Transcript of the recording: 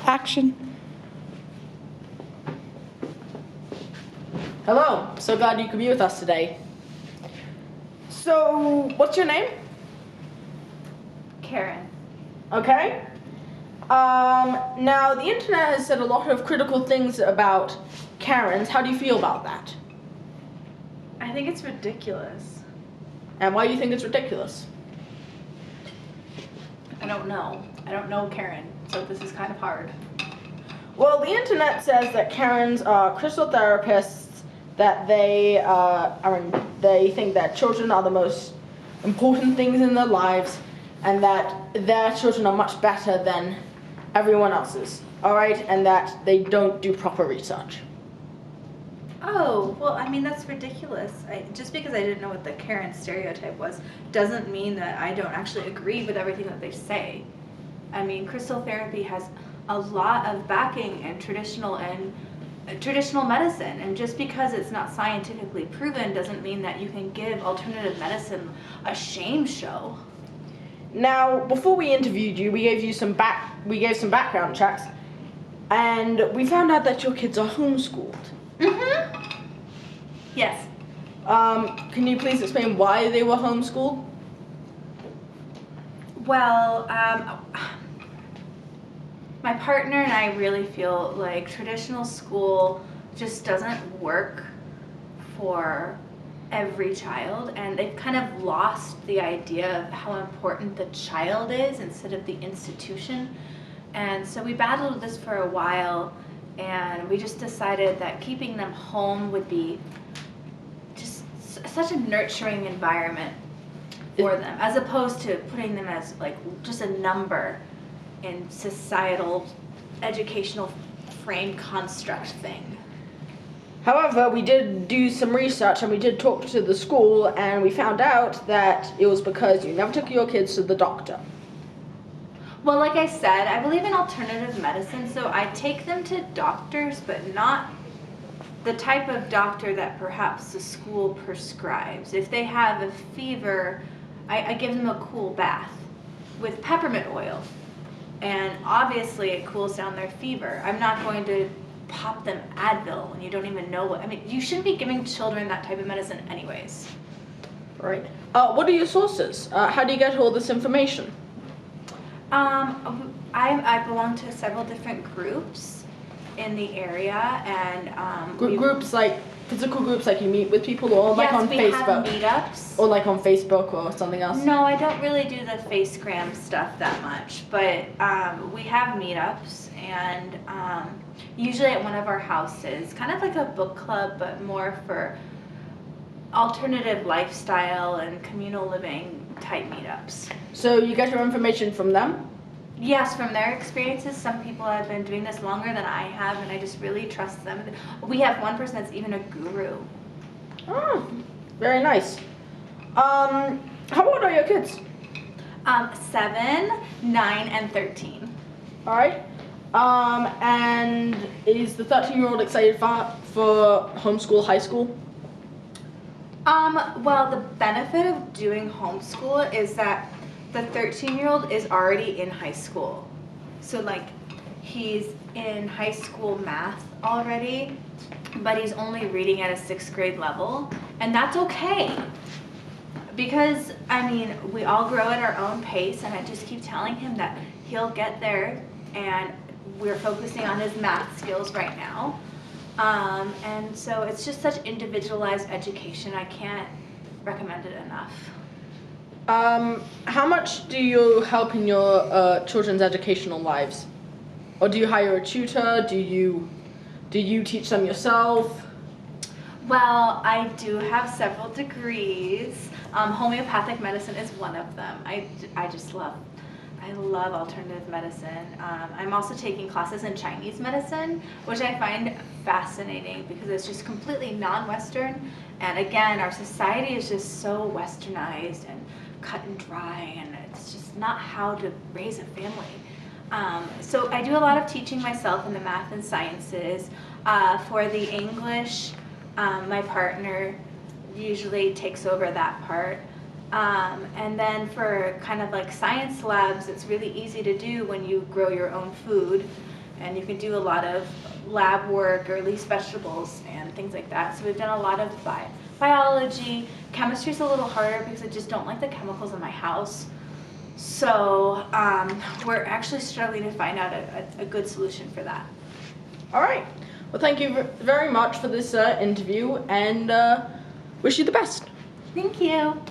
Action. Hello, so glad you could be with us today. So, what's your name? Karen. Okay. Now the internet has said a lot of critical things about Karens. How do you feel about that? I think it's ridiculous. And why do you think it's ridiculous? I don't know. I don't know Karen, so this is kind of hard. Well, the internet says that Karens are crystal therapists, that they think that children are the most important things in their lives, and that their children are much better than everyone else's, all right? And that they don't do proper research. Oh, well, I mean, that's ridiculous. Just because I didn't know what the Karen stereotype was doesn't mean that I don't actually agree with everything that they say. I mean, crystal therapy has a lot of backing in traditional medicine, and just because it's not scientifically proven doesn't mean that you can give alternative medicine a shame show. Now, before we interviewed you, we gave some background checks, and we found out that your kids are homeschooled. Mm-hmm. Yes. Can you please explain why they were homeschooled? Well, my partner and I really feel like traditional school just doesn't work for every child, and they've kind of lost the idea of how important the child is instead of the institution. And so we battled this for a while, and we just decided that keeping them home would be just such a nurturing environment for them, as opposed to putting them as like just a number in societal educational frame construct thing. However, we did do some research and we did talk to the school, and we found out that it was because you never took your kids to the doctor. Well, like I said, I believe in alternative medicine, so I take them to doctors, but not the type of doctor that perhaps the school prescribes. If they have a fever, I give them a cool bath with peppermint oil, and obviously it cools down their fever. I'm not going to pop them Advil when you don't even know what. I mean, you shouldn't be giving children that type of medicine anyways. Right. What are your sources? How do you get all this information? I belong to several different groups in the area, and Groups like physical groups, like you meet with people, or like on yes, we Facebook, have meetups. or like on Facebook or something else. No, I don't really do the Facegram stuff that much, but we have meetups, and usually at one of our houses, kind of like a book club, but more for alternative lifestyle and communal living type meetups. So you get your information from them? Yes, from their experiences. Some people have been doing this longer than I have, and I just really trust them. We have one person that's even a guru. Oh, very nice. How old are your kids? 7, 9, and 13. All right. And is the 13-year-old excited for homeschool high school? Well, the benefit of doing homeschool is that the 13-year-old is already in high school. So, like, he's in high school math already, but he's only reading at a 6th grade level, and that's okay. Because, I mean, we all grow at our own pace, and I just keep telling him that he'll get there, and we're focusing on his math skills right now. And so it's just such individualized education. I can't recommend it enough. How much do you help in your children's educational lives? Or do you hire a tutor? Do you teach them yourself? Well, I do have several degrees. Homeopathic medicine is one of them. I love alternative medicine. I'm also taking classes in Chinese medicine, which I find fascinating because it's just completely non-Western. And again, our society is just so westernized and cut and dry, and it's just not how to raise a family. So I do a lot of teaching myself in the math and sciences. For the English, my partner usually takes over that part. And then for kind of like science labs, it's really easy to do when you grow your own food. and you can do a lot of lab work or leaf vegetables and things like that. So we've done a lot of biology. Chemistry's a little harder because I just don't like the chemicals in my house. So we're actually struggling to find out a good solution for that. All right. Well, thank you very much for this interview, and wish you the best. Thank you.